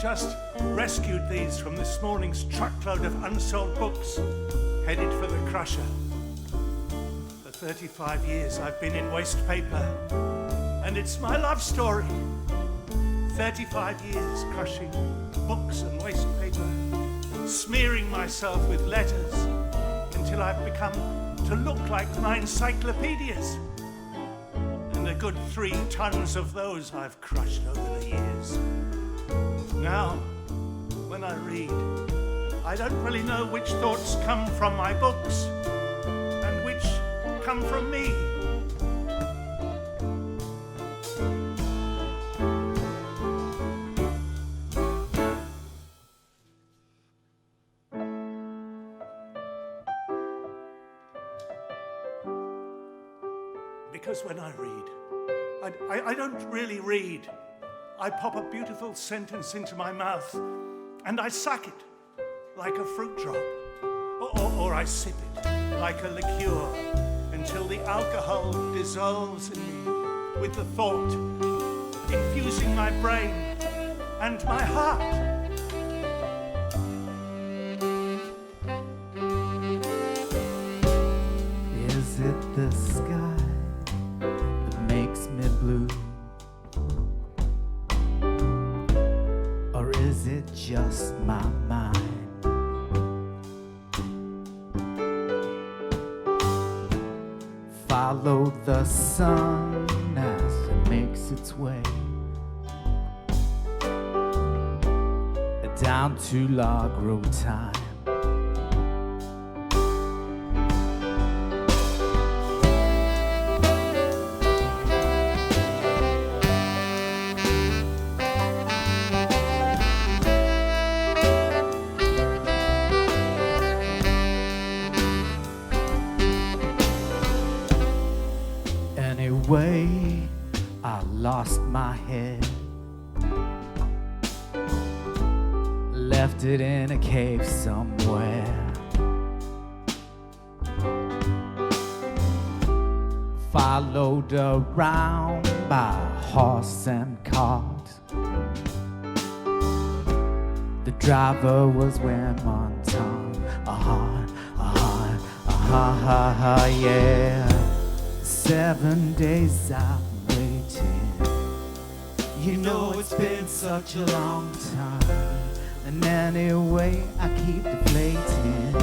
just rescued these from this morning's truckload of unsold books, headed for the crusher. For 35 years I've been in waste paper, and it's my love story. 35 years crushing books and waste paper, smearing myself with letters until I've become to look like my encyclopedias. And a good 3 tons of those I've crushed over the years. Now, when I read, I don't really know which thoughts come from my books and which come from me. Because when I read, I don't really read. I pop a beautiful sentence into my mouth and I suck it like a fruit drop. Or I sip it like a liqueur until the alcohol dissolves in me with the thought, infusing my brain and my heart. Is it the sky that makes me blue? Or is it just my mind? Follow the sun as it makes its way down to log road time. Anyway, I lost my head, left it in a cave somewhere. Followed around by horse and cart. The driver was wearing Montan. Yeah. 7 days I've waited. You know it's been such a long time. And anyway I keep deflating.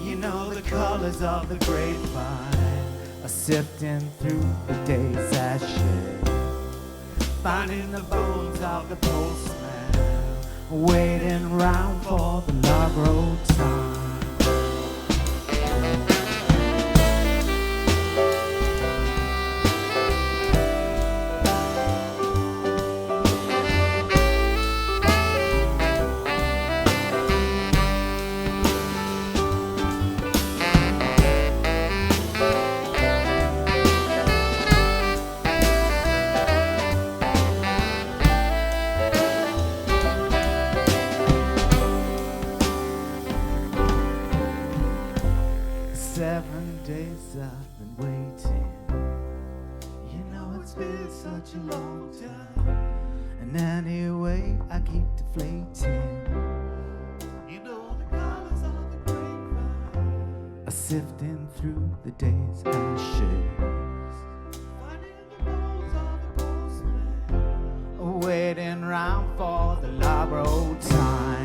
You know the colors of the grapevine are sifting through the day's ashes, finding the bones of the postman, waiting round for the log road time. I've been waiting. You know it's been such a long time. And anyway I keep deflating. You know the colors of the grapevine are sifting through the day's ashes, finding the bones of the postman, waiting round for the log road time.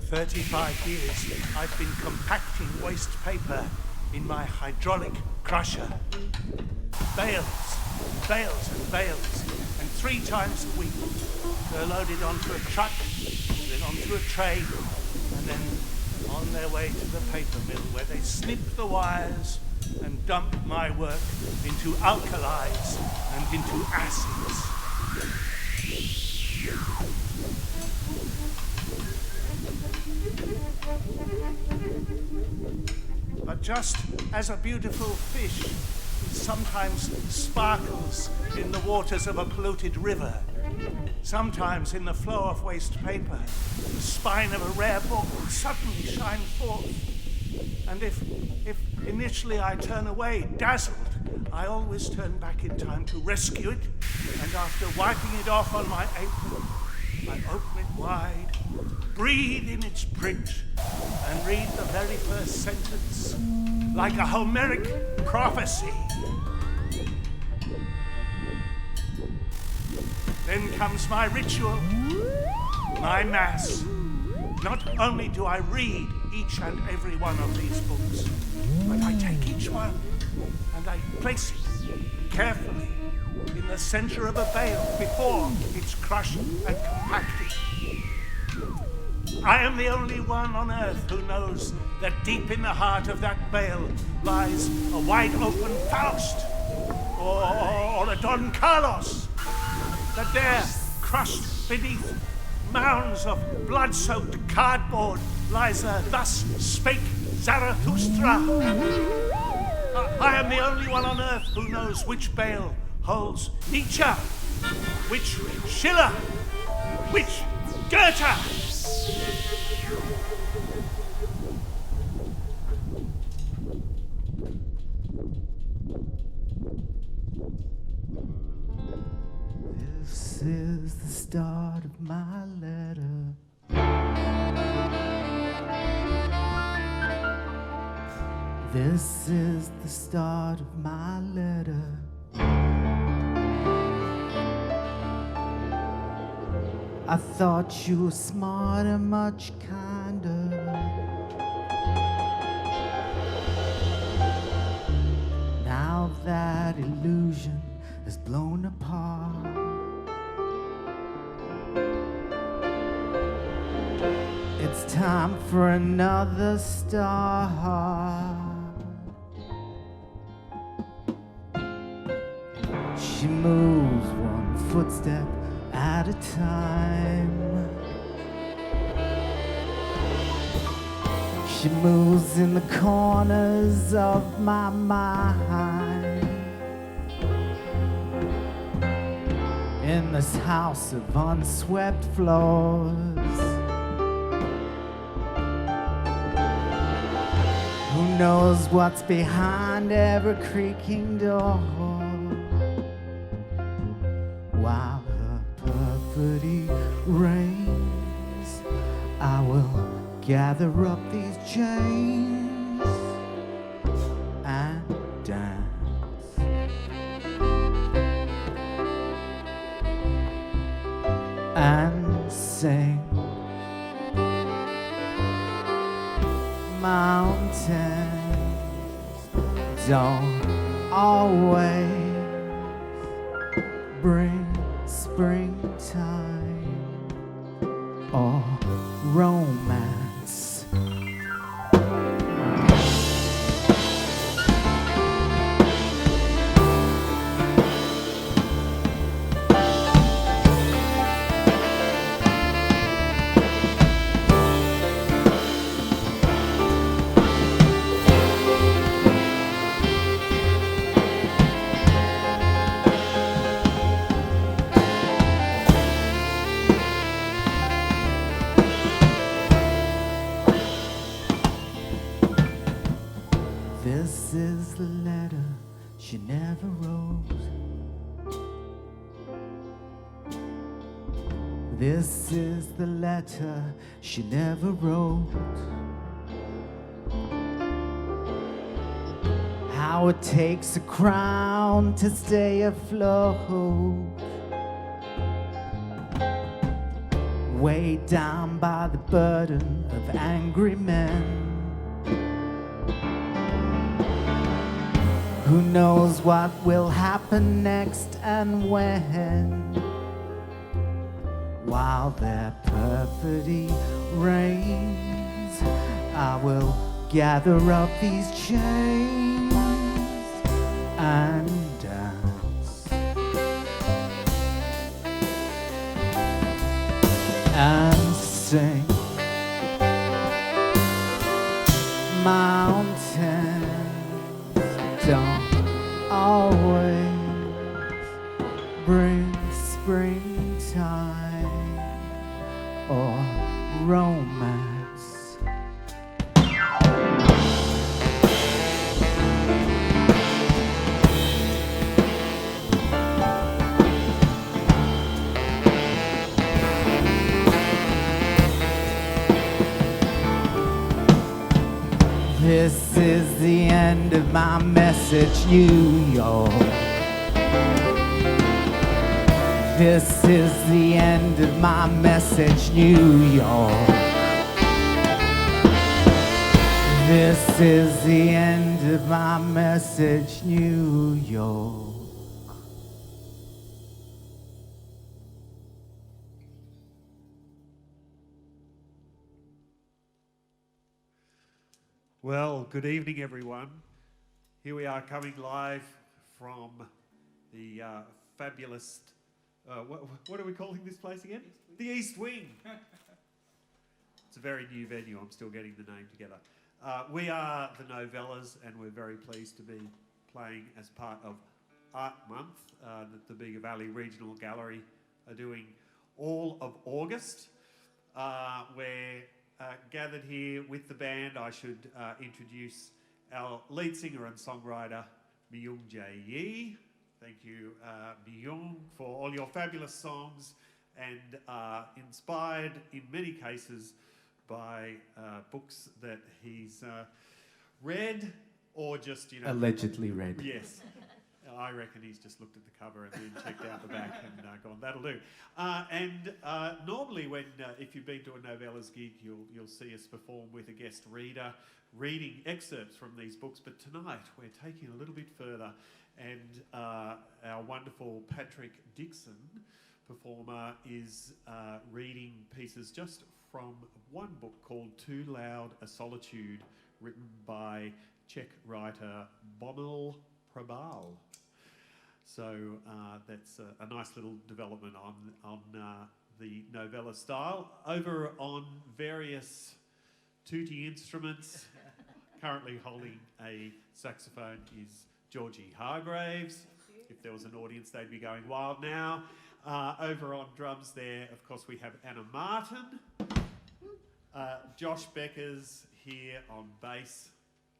35 years, I've been compacting waste paper in my hydraulic crusher. Bales, bales and bales, and 3 times a week they're loaded onto a truck, then onto a tray, and then on their way to the paper mill where they snip the wires and dump my work into alkalis and into acids. But just as a beautiful fish sometimes sparkles in the waters of a polluted river, sometimes in the flow of waste paper, the spine of a rare book will suddenly shine forth. And if initially I turn away, dazzled, I always turn back in time to rescue it, and after wiping it off on my apron, I open it wide, breathe in its print, and read the very first sentence, like a Homeric prophecy. Then comes my ritual, my mass. Not only do I read each and every one of these books, but I take each one and I place it carefully in the center of a bale before it's crushed and compacted. I am the only one on earth who knows that deep in the heart of that bale lies a wide open Faust or a Don Carlos. That there, crushed beneath mounds of blood-soaked cardboard, lies a Thus Spake Zarathustra. I am the only one on earth who knows which bale holds Nietzsche, which Schiller, which Goethe. This is the start of my letter. This is the start of my letter. I thought you were smart and much kinder. Now that illusion is blown apart. It's time for another start. She moves one footstep at a time. She moves in the corners of my mind. In this house of unswept floors, who knows what's behind every creaking door? While her perfidy reigns, I will gather up these chains and dance. And sing. Mountains don't always bring springtime or romance. This is the letter she never wrote. This is the letter she never wrote. How it takes a crown to stay afloat weighed down by the burden of angry men. Who knows what will happen next and when? While their perfidy reigns, I will gather up these chains and dance and sing. Mountains don't always bring springtime or romance. This is the end of my message, New York. This is the end of my message, New York. This is the end of my message, New York. Well, good evening, everyone. Here we are coming live from the fabulous, what are we calling this place again? The East Wing. It's a very new venue. I'm still getting the name together. We are the Novellas, and we're very pleased to be playing as part of Art Month that the Bega Valley Regional Gallery are doing all of August. We're gathered here with the band. I should introduce our lead singer and songwriter, Myung Jae Yi. Thank you, Myung, for all your fabulous songs, and inspired in many cases by books that he's read or just, you know... Allegedly read. Yes. I reckon he's just looked at the cover and then checked out the back and gone, that'll do. Normally when, if you've been to a Novellas gig, you'll see us perform with a guest reader, reading excerpts from these books, but tonight we're taking a little bit further, and our wonderful Patrick Dickson, performer, is reading pieces just from one book called Too Loud a Solitude, written by Czech writer Bommel Prabal. So that's a nice little development on the novella style. Over on various tutti instruments, currently holding a saxophone is Georgie Hargraves. If there was an audience, they'd be going wild now. Over on drums there, of course, we have Anna Martin. Josh Becker's here on bass,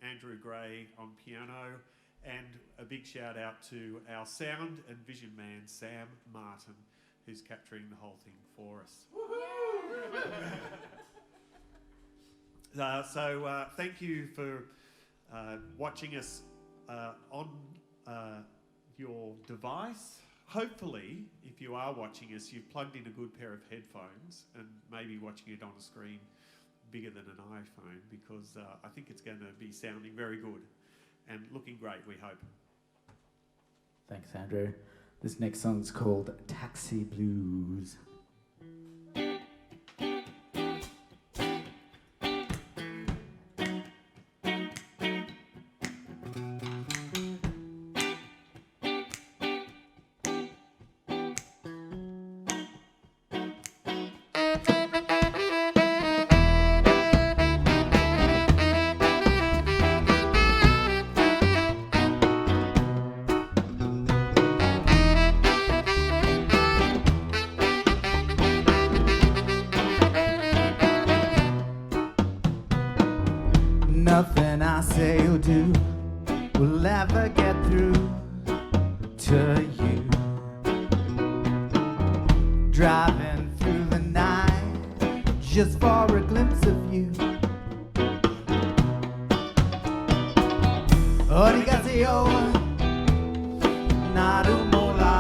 Andrew Gray on piano, and a big shout out to our sound and vision man, Sam Martin, who's capturing the whole thing for us. So thank you for watching us on your device. Hopefully, if you are watching us, you've plugged in a good pair of headphones and maybe watching it on a screen bigger than an iPhone, because I think it's going to be sounding very good and looking great, we hope. Thanks, Andrew. This next song's called Taxi Blues. Nothing I say or do will ever get through to you. Driving through the night just for a glimpse of you. Origatio, narumola.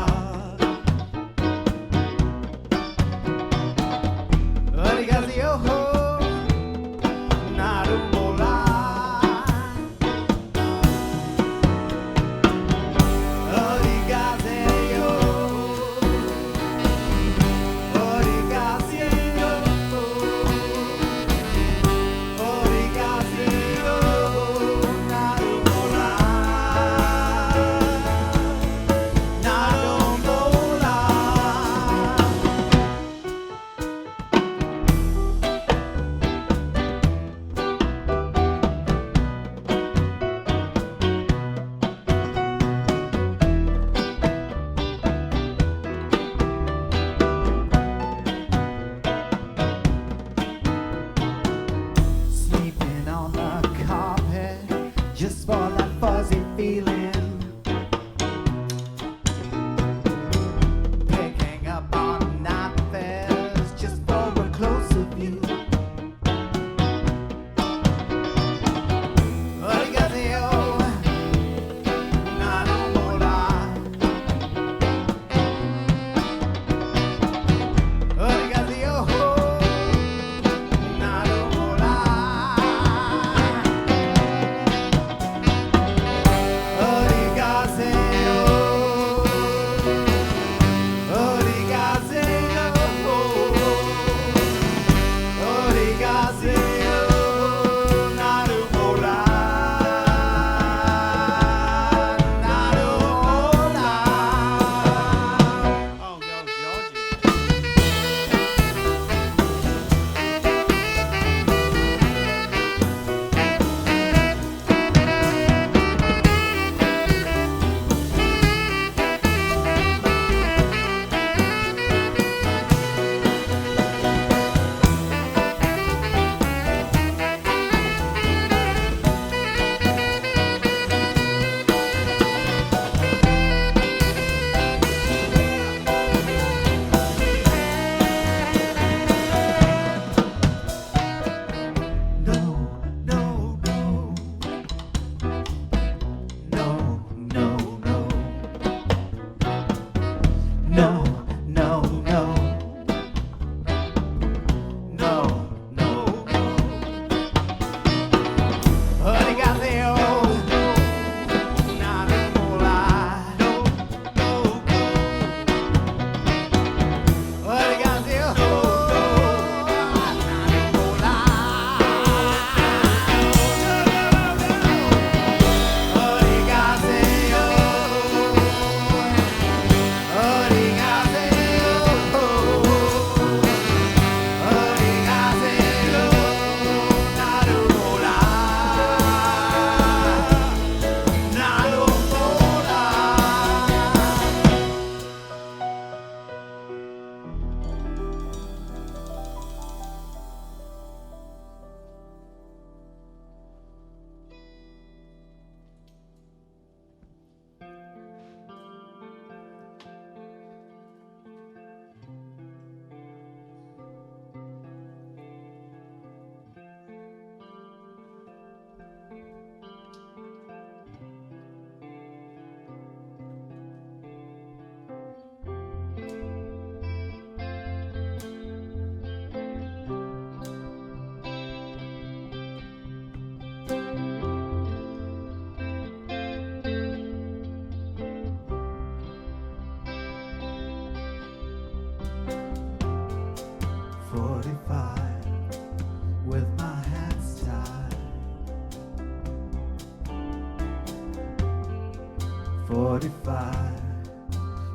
feeling. Picking up on night affairs just for a closer view.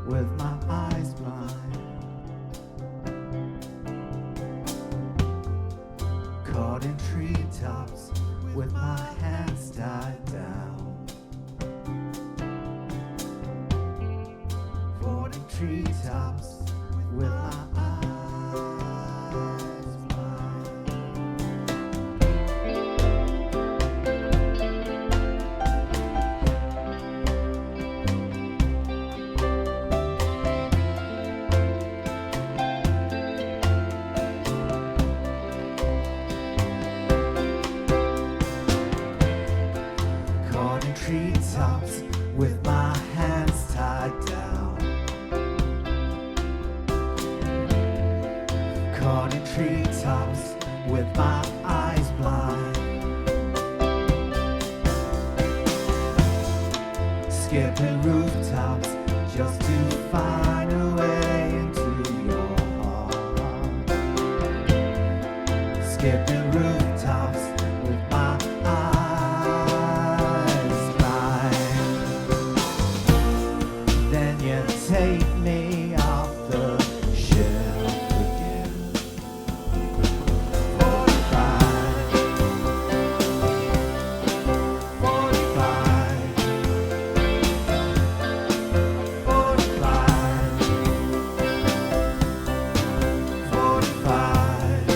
With my eyes blind, caught in treetops with my hands tied down. 40 treetops with my eyes blind. Treetops with my hands tied down. Caught in treetops with my eyes blind. Skipping rooftops just to find a way into your heart. Skipping rooftops with my eyes blind. Then you take me off the shelf again. 45, 45, 45, 45.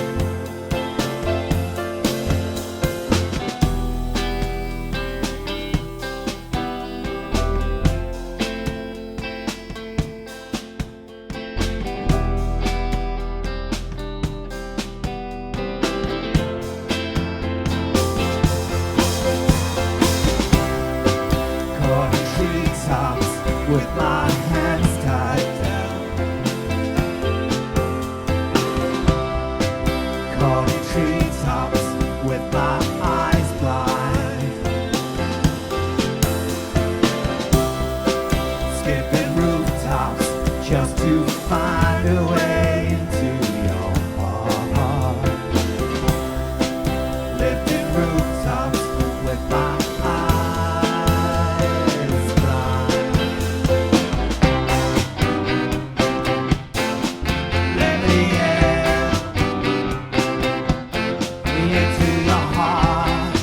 into your heart.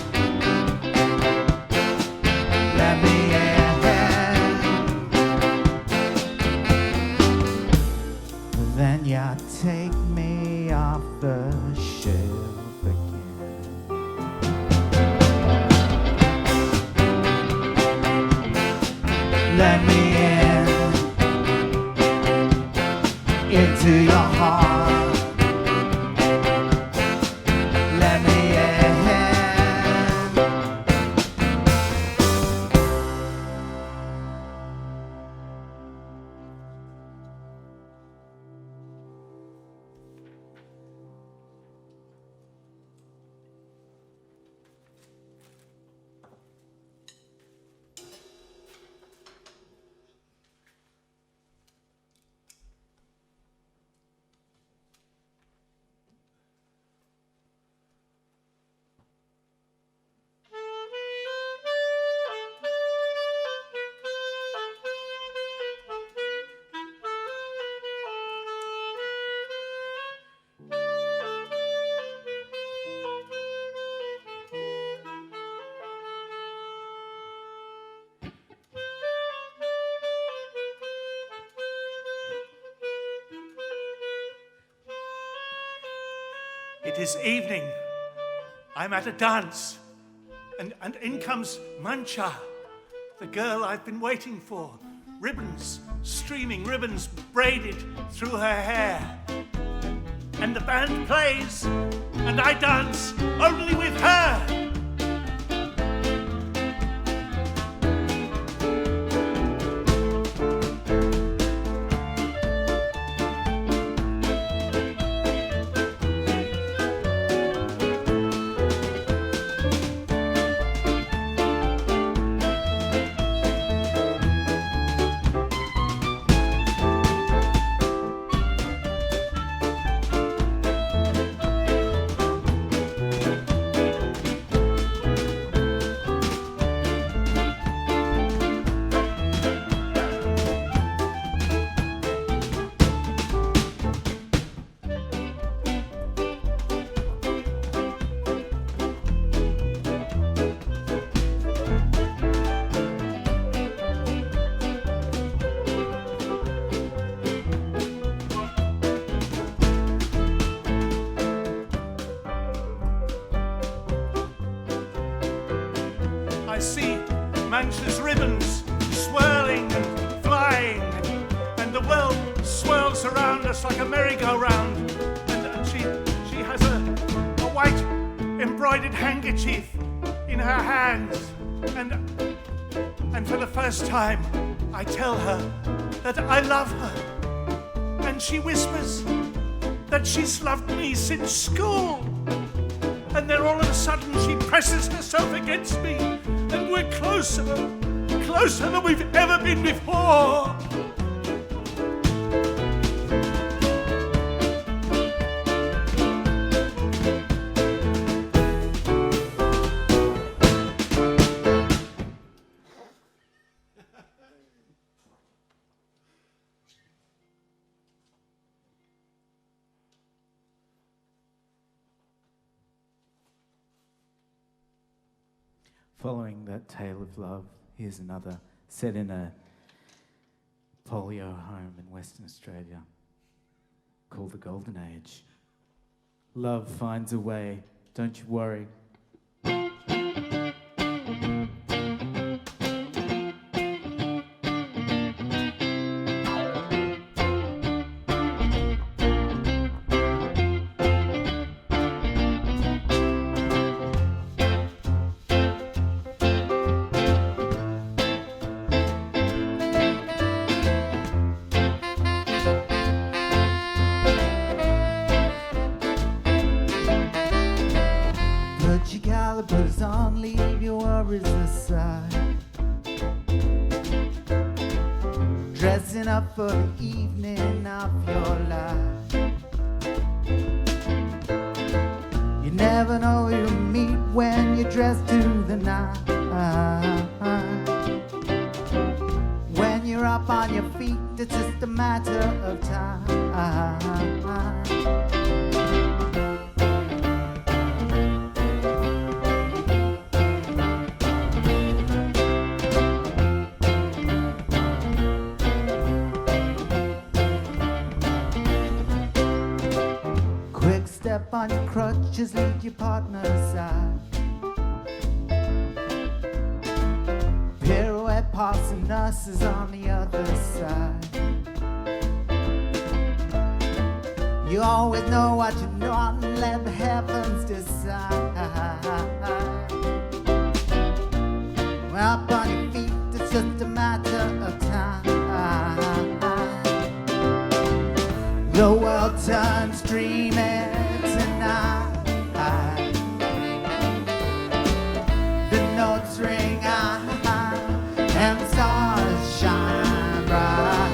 Let me in. Then you take me off the shelf again. Let me in into your heart. Let me in. It is evening. I'm at a dance. And in comes Mancha, the girl I've been waiting for. Ribbons, streaming ribbons braided through her hair. And the band plays, and I dance only with her. I see Mancha's ribbons swirling and flying, and the world swirls around us like a merry-go-round. And she has a white embroidered handkerchief in her hands, and for the first time I tell her that I love her, and she whispers that she's loved me since school. And then all of a sudden she presses herself against me, and we're closer than we've ever been before. Following that tale of love, here's another set in a polio home in Western Australia called the Golden Age. Love finds a way, don't you worry. Calipers on, leave your worries aside. Dressing up for the evening of your life. You never know who you'll meet when you're dressed to the nines. When you're up on your feet, it's just a matter of time. on your crutches, lead your partner aside. Pirouette passing nurses on the other side. You always know what you want and let the heavens decide. Well, up on your feet, it's just a matter of time. The world turns dreaming tonight. The notes ring out and the stars shine bright.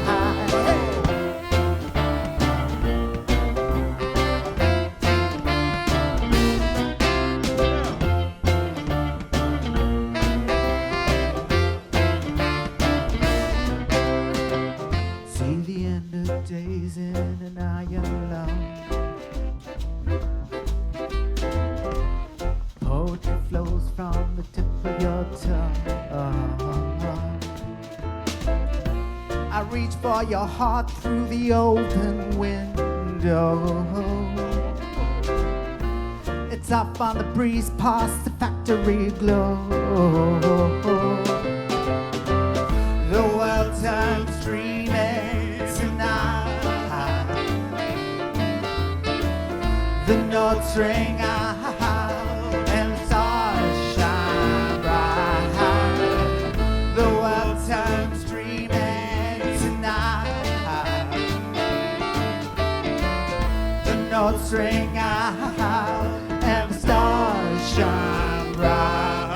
See the end of days in an iron lung. Poetry flows from the tip of your tongue. I reach for your heart through the open window. It's up on the breeze past the factory glow. The world turns dreaming tonight. The notes ring out and the stars shine bright. The world turns dreaming tonight. The notes ring out and the stars shine bright.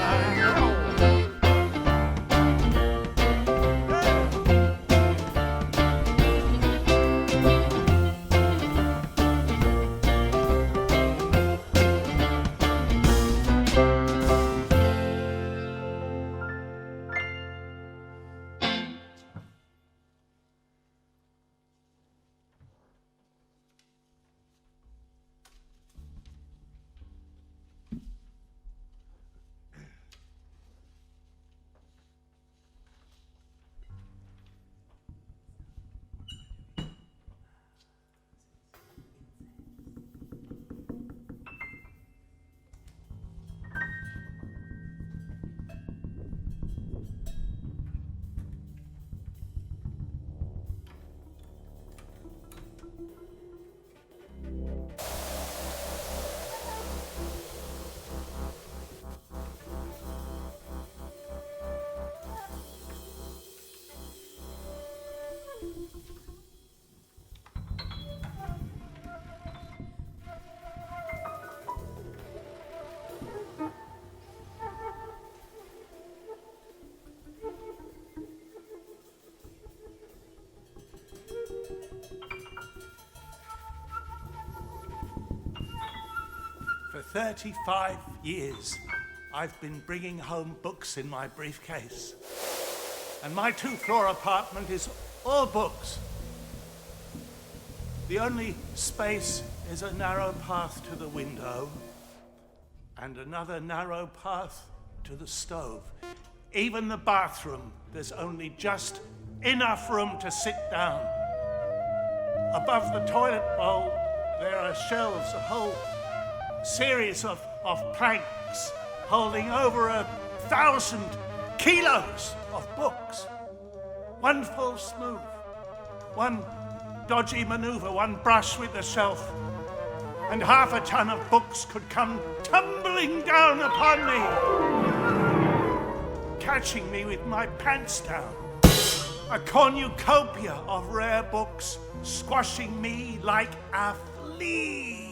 For 35 years, I've been bringing home books in my briefcase. And my two-floor apartment is all books. The only space is a narrow path to the window and another narrow path to the stove. Even the bathroom, there's only just enough room to sit down. Above the toilet bowl, there are shelves, a whole series of planks holding over 1,000 kilos of books. One false move, one dodgy maneuver, one brush with the shelf, and half a ton of books could come tumbling down upon me, catching me with my pants down. A cornucopia of rare books squashing me like a flea.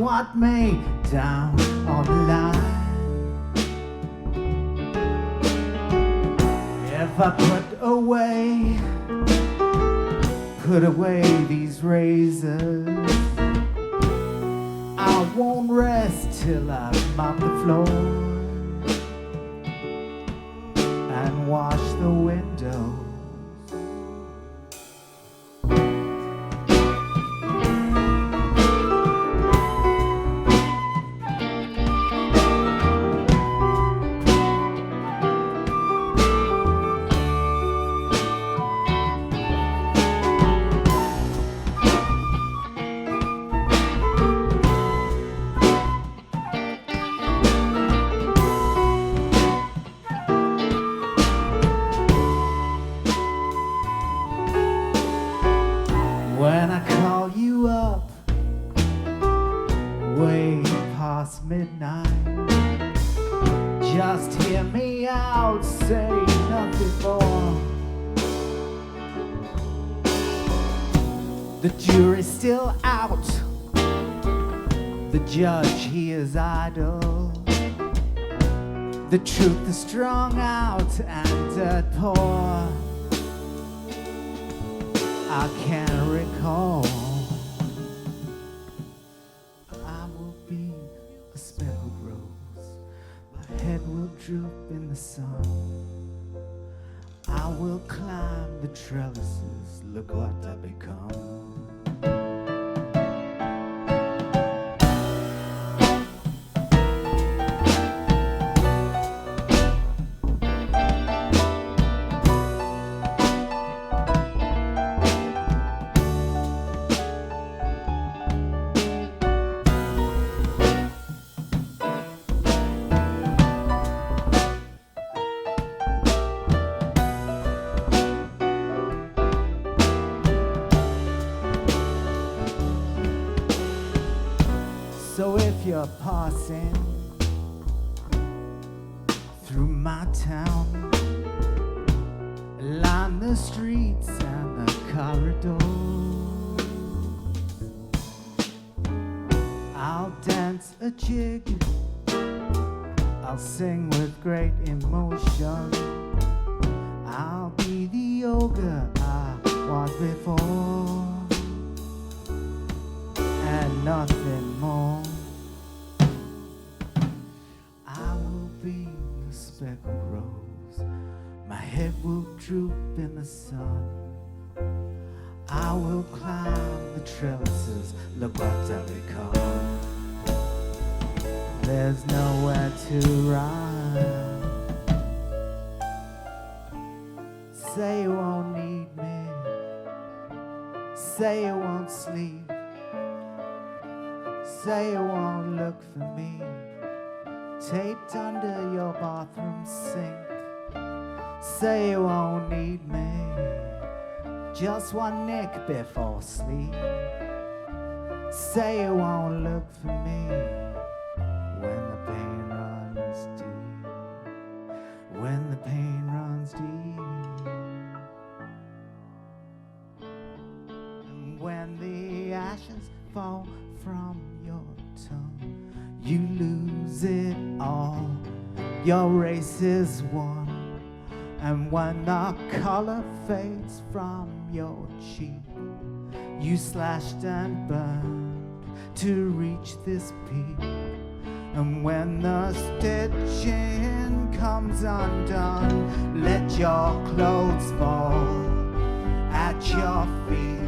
what may down on the line. If I put away these razors, I won't rest till I mop the floor and wash the windows. When I call you up way past midnight, just hear me out, say nothing more. The jury's still out, the judge, he is idle. The truth is strung out and dirt poor. I can't recall. I will be a speckled rose. My head will droop in the sun. I will climb the trellises. Look what I've become. So if you're passing through my town, line the streets and the corridors, I'll dance a jig, I'll sing with great emotion, I'll be the ogre I was before, and nothing more. I will be a speckled rose. My head will droop in the sun. I will climb the trellises. Look what I've become. There's nowhere to run. Say you won't need me. Say you won't sleep. Say you won't look for me, taped under your bathroom sink. Say you won't need me, just one nick before sleep. Say you won't look for me when the pain runs deep, when the pain runs deep, and when the ashes fall from your tongue, you lose it all, your race is won. And when the color fades from your cheek, you slashed and burned to reach this peak. And when the stitching comes undone, let your clothes fall at your feet,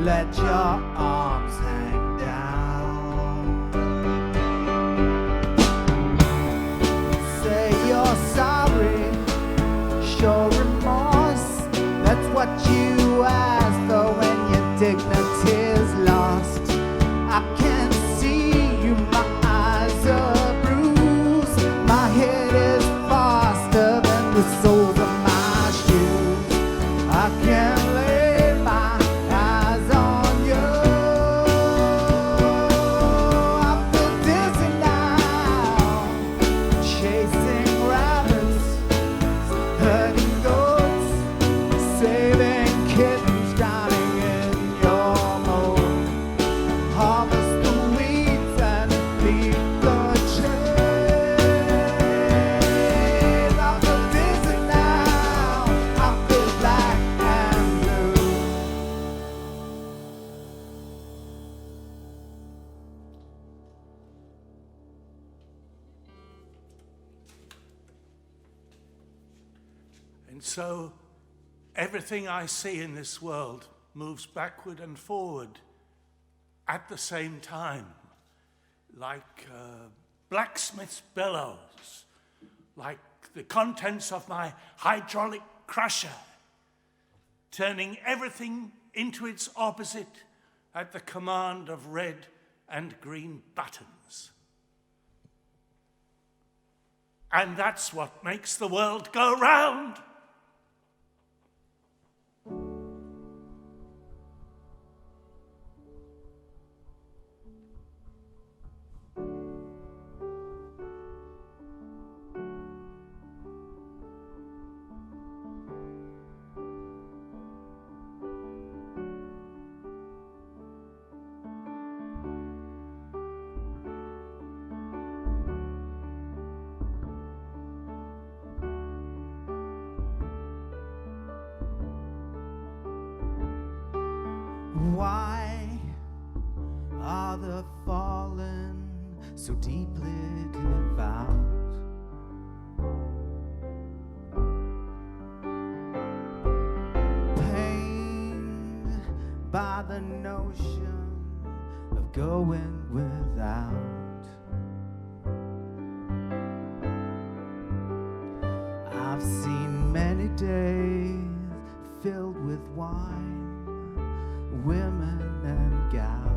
let your arms hang down. Say you're sorry, show remorse. That's what you ask for when your dignity's lost. I can see you, my eyes are bruised. My head is faster than the soles of my shoes. I can't lay my eyes on you. I feel dizzy now, chasing rabbits, herding goats, saving kittens, drowning in your mold. Harvest the And so everything I see in this world moves backward and forward at the same time, like blacksmith's bellows, like the contents of my hydraulic crusher, turning everything into its opposite at the command of red and green buttons. And that's what makes the world go round. Why are the fallen so deeply devout? Pained by the notion of going without. I've seen many days filled with wine, women and gout.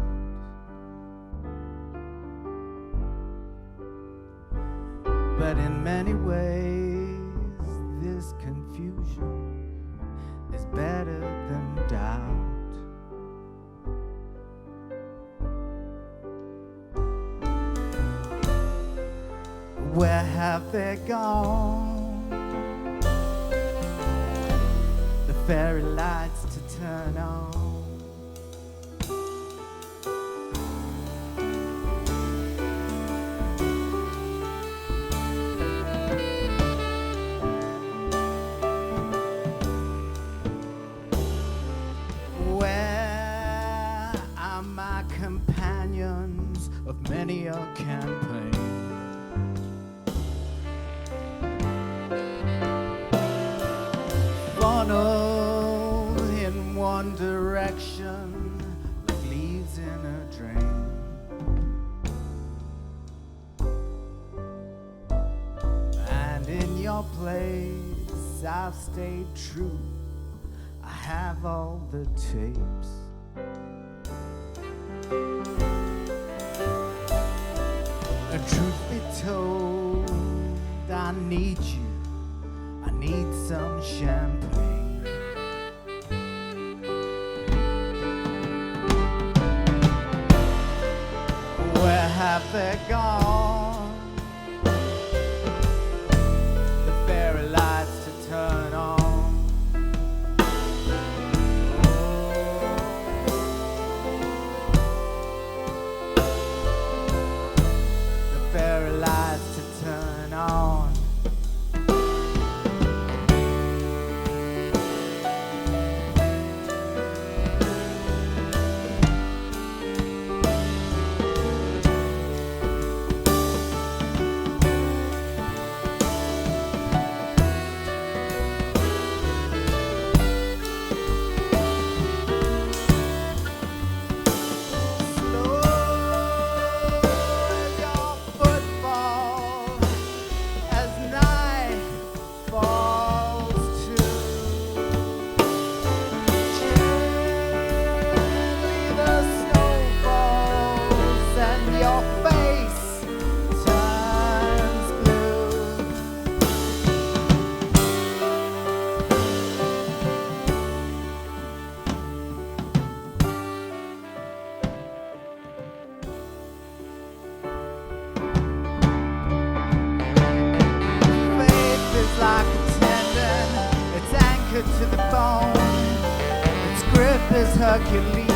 But in many ways, this confusion is better than doubt. Where have they gone? The fairy lights to turn on. Companions of many a campaign, funneled in one direction like leaves in a drain. And in your place I've stayed true. I have all the tapes. Truth be told, I need you. I need some champagne. Where have they gone? The fairy lights to turn on. Fairy lights to turn on. To the bone, its grip is Herculean,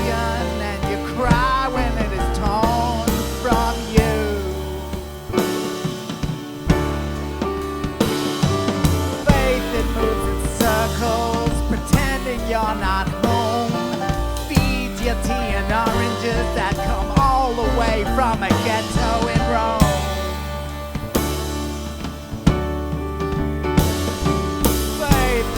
and you cry when it is torn from you. Faith, it moves in circles, pretending you're not home. Feeds you tea and oranges that come all the way from a ghetto in Rome. Faith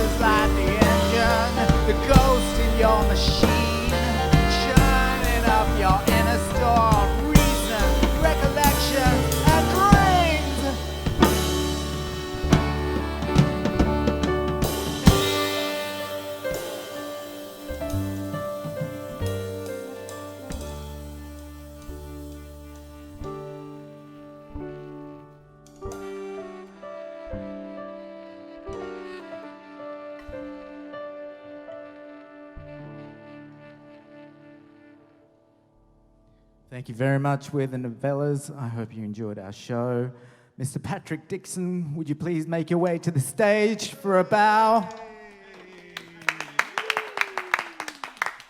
Thank you very much. We're the Novellas. I hope you enjoyed our show. Mr. Patrick Dickson, would you please make your way to the stage for a bow?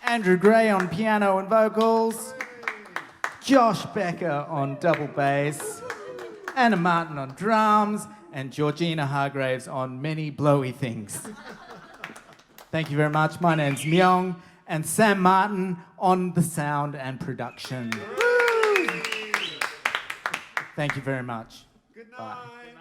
Andrew Gray on piano and vocals. Josh Bega on double bass. Anna Martin on drums. And Georgina Hargraves on many blowy things. Thank you very much. My name's Myung. And Sam Martin on the sound and production. Thank you very much. Good Bye. night.